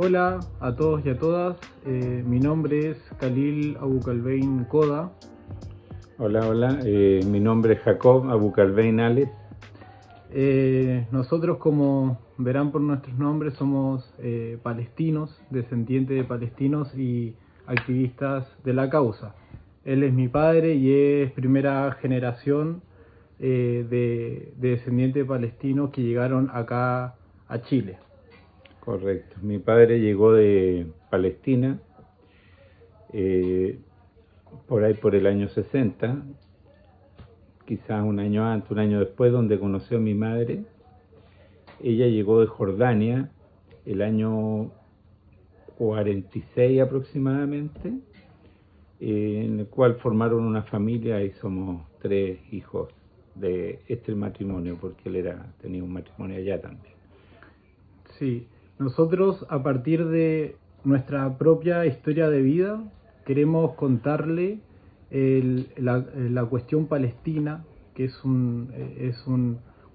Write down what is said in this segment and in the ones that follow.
Hola a todos y a todas, mi nombre es Khalil Abukalbein Koda. Hola, mi nombre es Jacob Abukalbein Ales. Nosotros, como verán por nuestros nombres, somos palestinos, descendientes de palestinos y activistas de la causa. Él es mi padre y es primera generación de descendientes palestinos que llegaron acá a Chile. Correcto, mi padre llegó de Palestina por ahí por el año 60, quizás un año antes, un año después, donde conoció a mi madre. Ella llegó de Jordania el año 46 aproximadamente, en el cual formaron una familia y somos 3 hijos de este matrimonio, porque él tenía un matrimonio allá también. Sí, nosotros, a partir de nuestra propia historia de vida, queremos contarle la cuestión palestina, que es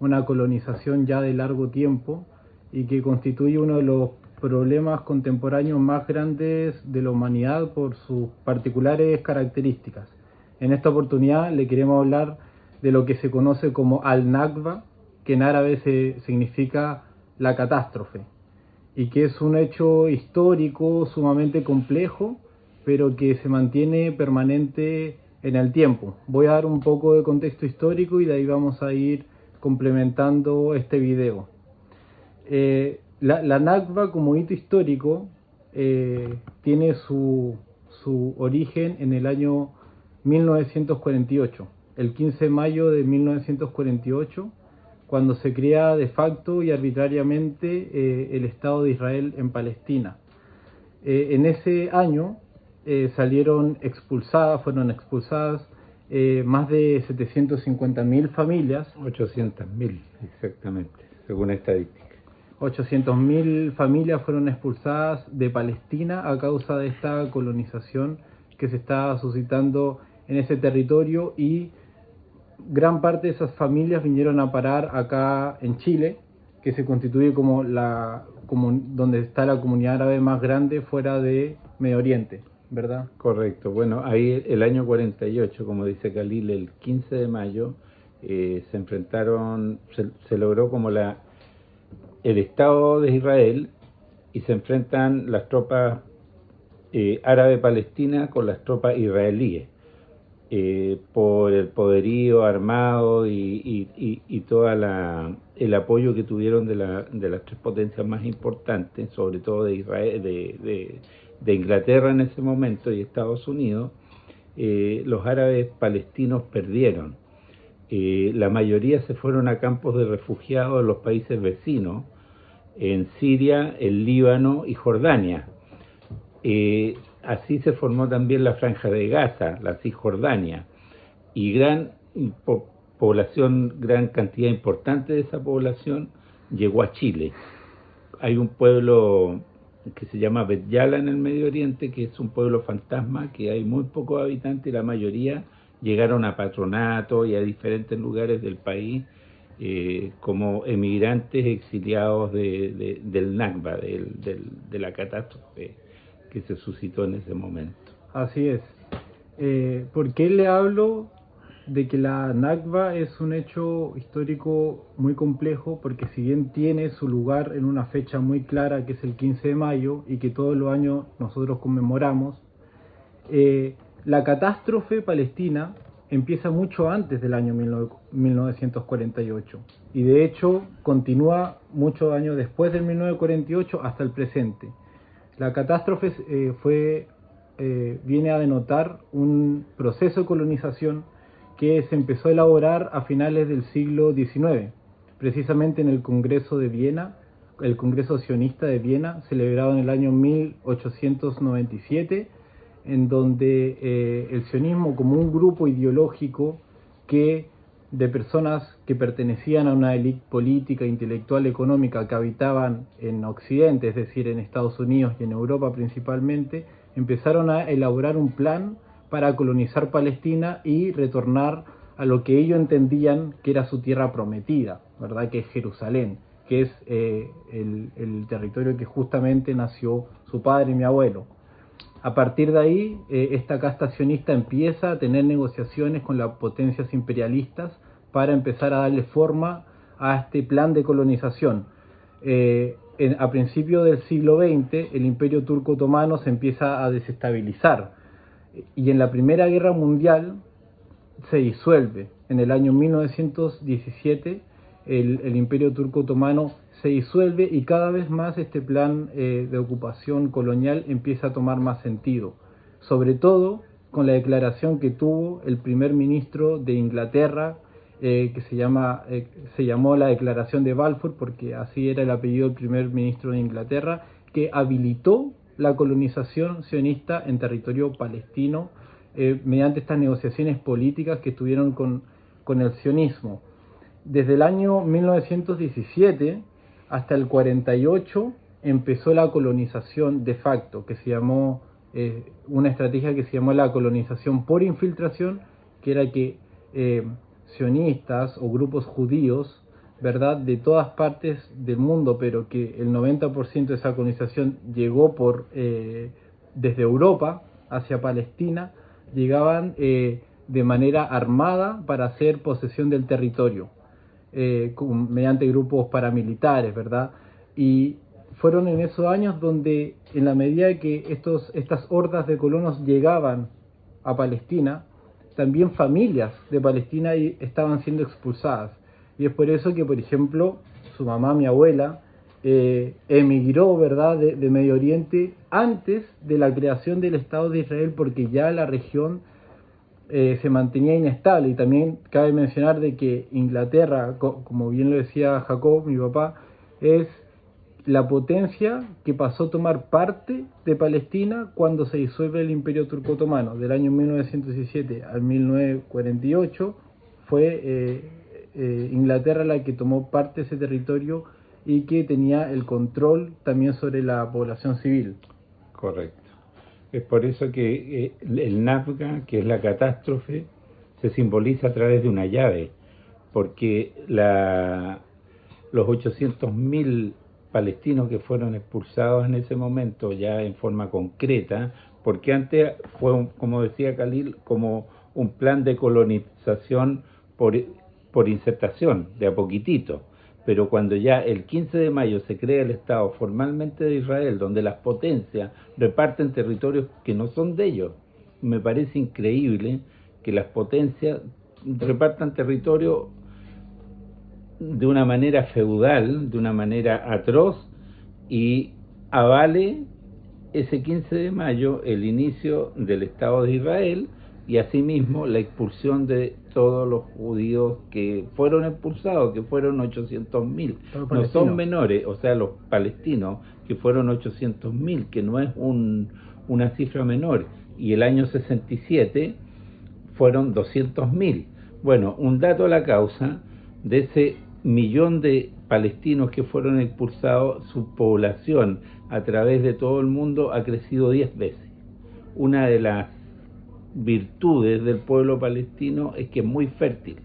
una colonización ya de largo tiempo y que constituye uno de los problemas contemporáneos más grandes de la humanidad por sus particulares características. En esta oportunidad le queremos hablar de lo que se conoce como Al-Nakba, que en árabe significa la catástrofe, y que es un hecho histórico sumamente complejo, pero que se mantiene permanente en el tiempo. Voy a dar un poco de contexto histórico y de ahí vamos a ir complementando este video. La Nakba, como hito histórico, tiene su origen en el año 1948, el 15 de mayo de 1948, cuando se crea de facto y arbitrariamente el Estado de Israel en Palestina. En ese año fueron expulsadas más de 750.000 familias. 800.000 exactamente, según estadística. 800.000 familias fueron expulsadas de Palestina a causa de esta colonización que se estaba suscitando en ese territorio, y gran parte de esas familias vinieron a parar acá en Chile, que se constituye como donde está la comunidad árabe más grande fuera de Medio Oriente, ¿verdad? Correcto, bueno, ahí el año 48, como dice Khalil, el 15 de mayo, se logró como el Estado de Israel, y se enfrentan las tropas árabe-palestinas con las tropas israelíes, por el poderío armado y todo el apoyo que tuvieron de las 3 potencias más importantes, sobre todo de Israel, de Inglaterra en ese momento y Estados Unidos. Los árabes palestinos perdieron. La mayoría se fueron a campos de refugiados en los países vecinos, en Siria, el Líbano y Jordania. Así se formó también la Franja de Gaza, la Cisjordania, y gran cantidad importante de esa población llegó a Chile. Hay un pueblo que se llama Bet Yala en el Medio Oriente, que es un pueblo fantasma, que hay muy pocos habitantes, y la mayoría llegaron a Patronato y a diferentes lugares del país como emigrantes exiliados del Nakba, de la catástrofe que se suscitó en ese momento. Así es. ¿Por qué le hablo de que la Nakba es un hecho histórico muy complejo? Porque si bien tiene su lugar en una fecha muy clara, que es el 15 de mayo, y que todos los años nosotros conmemoramos, la catástrofe palestina empieza mucho antes del año 1948, y de hecho continúa muchos años después del 1948 hasta el presente. La catástrofe viene a denotar un proceso de colonización que se empezó a elaborar a finales del siglo XIX, precisamente en el Congreso de Viena, el Congreso Sionista de Viena, celebrado en el año 1897, en donde el sionismo, como un grupo ideológico de personas que pertenecían a una élite política, intelectual, económica que habitaban en Occidente, es decir, en Estados Unidos y en Europa principalmente, empezaron a elaborar un plan para colonizar Palestina y retornar a lo que ellos entendían que era su tierra prometida, ¿verdad? Que es Jerusalén. que es el territorio que justamente nació su padre y mi abuelo. A partir de ahí, esta casta sionista empieza a tener negociaciones con las potencias imperialistas para empezar a darle forma a este plan de colonización. A principios del siglo XX, el Imperio Turco Otomano se empieza a desestabilizar y en la Primera Guerra Mundial se disuelve. En el año 1917, el Imperio Turco Otomano se disuelve y cada vez más este plan de ocupación colonial empieza a tomar más sentido, sobre todo con la declaración que tuvo el primer ministro de Inglaterra, que se llamó la Declaración de Balfour, porque así era el apellido del primer ministro de Inglaterra, que habilitó la colonización sionista en territorio palestino mediante estas negociaciones políticas que tuvieron con el sionismo. Desde el año 1917 hasta el 48 empezó la colonización de facto, que se llamó una estrategia que se llamó la colonización por infiltración, que era que sionistas o grupos judíos, ¿verdad?, de todas partes del mundo, pero que el 90% de esa colonización llegó desde Europa hacia Palestina, llegaban de manera armada para hacer posesión del territorio, mediante grupos paramilitares, ¿verdad? Y fueron en esos años donde, en la medida que estas hordas de colonos llegaban a Palestina, también familias de Palestina estaban siendo expulsadas. Y es por eso que, por ejemplo, su mamá, mi abuela, emigró, ¿verdad?, de Medio Oriente antes de la creación del Estado de Israel, porque ya la región se mantenía inestable. Y también cabe mencionar de que Inglaterra, como bien lo decía Jacob, mi papá, es la potencia que pasó a tomar parte de Palestina cuando se disuelve el Imperio Turco Otomano. Del año 1917 al 1948 fue Inglaterra la que tomó parte de ese territorio y que tenía el control también sobre la población civil. Correcto. Es por eso que el Nazca, que es la catástrofe, se simboliza a través de una llave, porque los 800.000 palestinos que fueron expulsados en ese momento ya en forma concreta, porque antes fue, como decía Khalil, como un plan de colonización por insertación, de a poquitito. Pero cuando ya el 15 de mayo se crea el Estado formalmente de Israel, donde las potencias reparten territorios que no son de ellos, me parece increíble que las potencias repartan territorio de una manera feudal, de una manera atroz, y avale ese 15 de mayo el inicio del Estado de Israel y asimismo la expulsión de todos los judíos que fueron expulsados, que fueron 800.000. No son menores, o sea, los palestinos, que fueron 800.000, que no es una cifra menor, y el año 67 fueron 200.000. Bueno, un dato a la causa: de ese millón de palestinos que fueron expulsados, su población a través de todo el mundo ha crecido 10 veces. Una de las virtudes del pueblo palestino es que es muy fértil,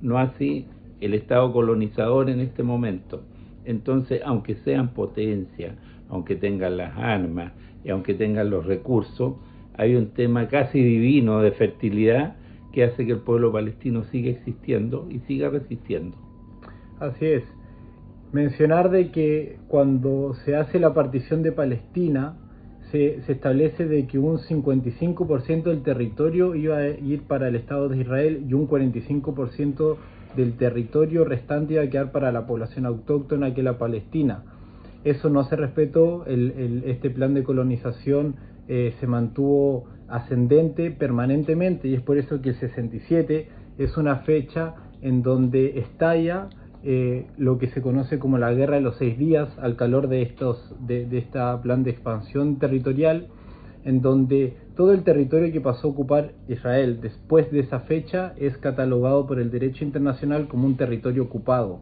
no así el Estado colonizador en este momento. Entonces, aunque sean potencia, aunque tengan las armas y aunque tengan los recursos, hay un tema casi divino de fertilidad que hace que el pueblo palestino siga existiendo y siga resistiendo. Así es. Mencionar de que cuando se hace la partición de Palestina, se establece de que un 55% del territorio iba a ir para el Estado de Israel y un 45% del territorio restante iba a quedar para la población autóctona, que es la Palestina. Eso no se respetó, este plan de colonización se mantuvo ascendente permanentemente, y es por eso que el 67 es una fecha en donde estalla lo que se conoce como la Guerra de los 6 días, al calor de este plan de expansión territorial, en donde todo el territorio que pasó a ocupar Israel después de esa fecha es catalogado por el derecho internacional como un territorio ocupado.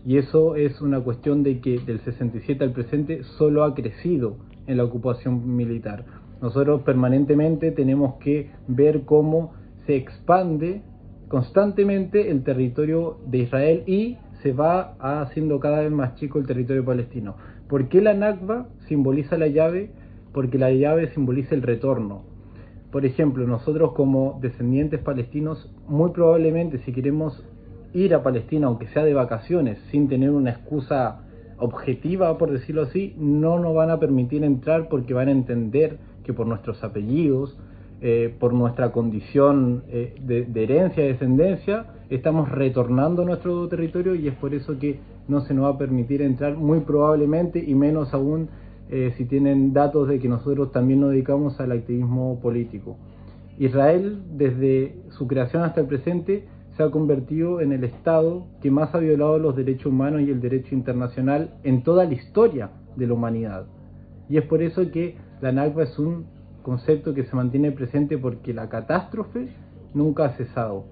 Y eso es una cuestión de que del 67 al presente solo ha crecido en la ocupación militar. Nosotros permanentemente tenemos que ver cómo se expande constantemente el territorio de Israel y se va haciendo cada vez más chico el territorio palestino. ¿Por qué la Nakba simboliza la llave? Porque la llave simboliza el retorno. Por ejemplo, nosotros como descendientes palestinos, muy probablemente si queremos ir a Palestina, aunque sea de vacaciones, sin tener una excusa objetiva, por decirlo así, no nos van a permitir entrar porque van a entender que por nuestros apellidos, por nuestra condición de herencia, de descendencia, estamos retornando a nuestro territorio, y es por eso que no se nos va a permitir entrar muy probablemente, y menos aún si tienen datos de que nosotros también nos dedicamos al activismo político. Israel, desde su creación hasta el presente, se ha convertido en el Estado que más ha violado los derechos humanos y el derecho internacional en toda la historia de la humanidad. Y es por eso que la Nakba es un concepto que se mantiene presente, porque la catástrofe nunca ha cesado.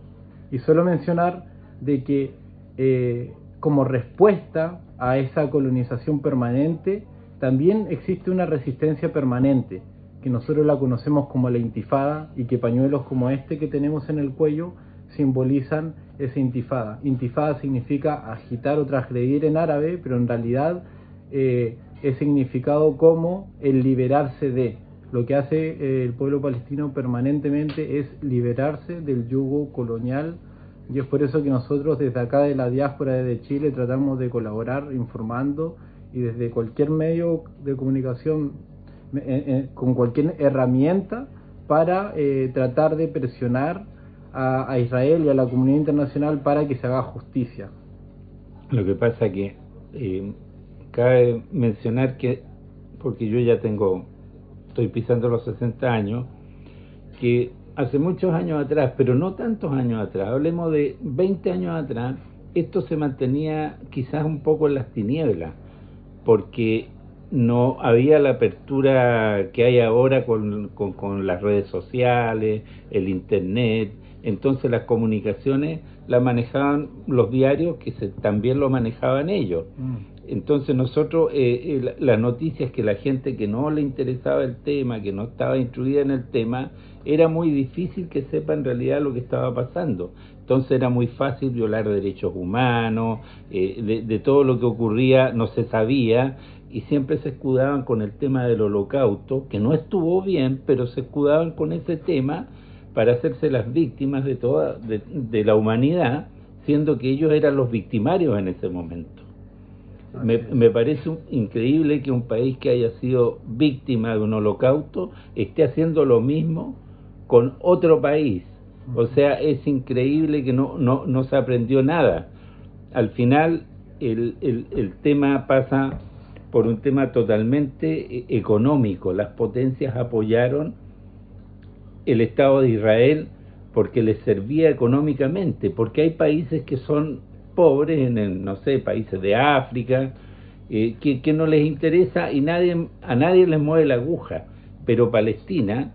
Y solo mencionar de que como respuesta a esa colonización permanente, también existe una resistencia permanente, que nosotros la conocemos como la intifada, y que pañuelos como este que tenemos en el cuello simbolizan esa intifada. Intifada significa agitar o transgredir en árabe, pero en realidad es significado como el liberarse de. Lo que hace el pueblo palestino permanentemente es liberarse del yugo colonial, y es por eso que nosotros desde acá de la diáspora de Chile tratamos de colaborar informando, y desde cualquier medio de comunicación, con cualquier herramienta, para tratar de presionar a Israel y a la comunidad internacional para que se haga justicia. Lo que pasa que cabe mencionar que, porque yo ya estoy pisando los 60 años, que hace muchos años atrás, pero no tantos años atrás, hablemos de 20 años atrás, esto se mantenía quizás un poco en las tinieblas, porque no había la apertura que hay ahora con las redes sociales, el internet. Entonces las comunicaciones las manejaban los diarios, que también lo manejaban ellos. Entonces nosotros, las noticias que la gente que no le interesaba el tema, que no estaba instruida en el tema, era muy difícil que sepa en realidad lo que estaba pasando. Entonces era muy fácil violar derechos humanos, de todo lo que ocurría no se sabía, y siempre se escudaban con el tema del holocausto, que no estuvo bien, pero se escudaban con ese tema para hacerse las víctimas de la humanidad, siendo que ellos eran los victimarios en ese momento. Me parece increíble que un país que haya sido víctima de un holocausto esté haciendo lo mismo con otro país. O sea, es increíble que no se aprendió nada. Al final el tema pasa por un tema totalmente económico. Las potencias apoyaron el Estado de Israel porque les servía económicamente, porque hay países que son pobres, no sé, países de África, que no les interesa, y a nadie les mueve la aguja. Pero Palestina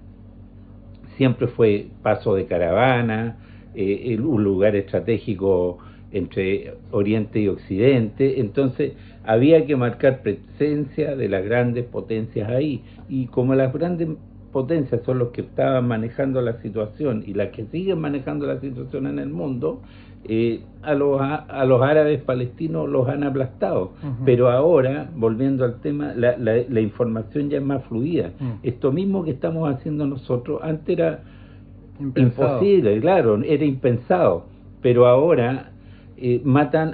siempre fue paso de caravana, un lugar estratégico entre Oriente y Occidente. Entonces había que marcar presencia de las grandes potencias ahí, y como las grandes potencias son los que estaban manejando la situación y las que siguen manejando la situación en el mundo, a los árabes palestinos los han aplastado. Pero ahora, volviendo al tema, la información ya es más fluida. Esto mismo que estamos haciendo nosotros antes era imposible, claro, era impensado, pero ahora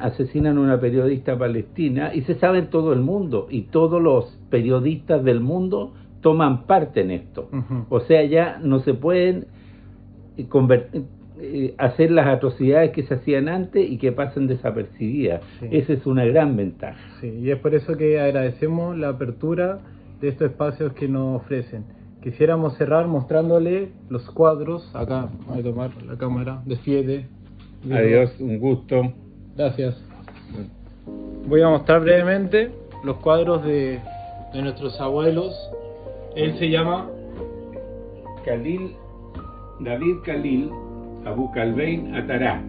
asesinan a una periodista palestina, y se sabe en todo el mundo, y todos los periodistas del mundo toman parte en esto. O sea, ya no se pueden hacer las atrocidades que se hacían antes y que pasen desapercibidas. Sí. Esa es una gran ventaja. Sí, y es por eso que agradecemos la apertura de estos espacios que nos ofrecen. Quisiéramos cerrar mostrándole los cuadros. Acá voy a tomar la cámara. Despídete. Adiós, un gusto. Gracias. Voy a mostrar brevemente los cuadros de nuestros abuelos. Él se llama David Khalil Abu Kalbein Atará.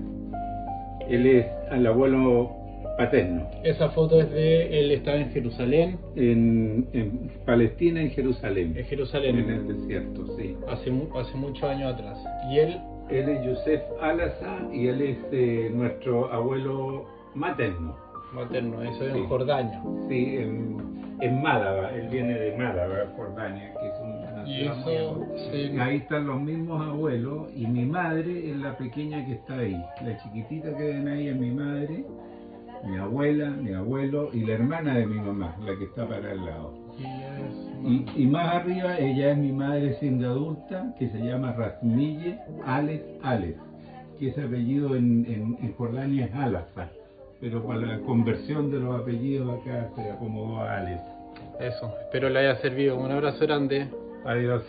Él es el abuelo paterno. Esa foto es él estaba en Jerusalén. En Palestina, en Jerusalén. En Jerusalén. En el desierto, sí. Hace muchos años atrás. Y él es Yosef Alasa, y él es nuestro abuelo Materno. Materno, eso es Sí. en Jordania. Sí, en Mádaba, él viene de Mádaba, Jordania, que es una Y ciudad muy eso, hermosa. sí. Ahí están los mismos abuelos y mi madre es la pequeña que está ahí. La chiquitita que ven ahí es mi madre, mi abuela, mi abuelo y la hermana de mi mamá, la que está para el lado. Y más arriba ella es mi madre siendo adulta, que se llama Rasmille Ales Ales, que ese apellido en Jordania es Alaza, pero para la conversión de los apellidos acá se acomodó a Ales. Eso, espero le haya servido. Un abrazo grande. Adiós.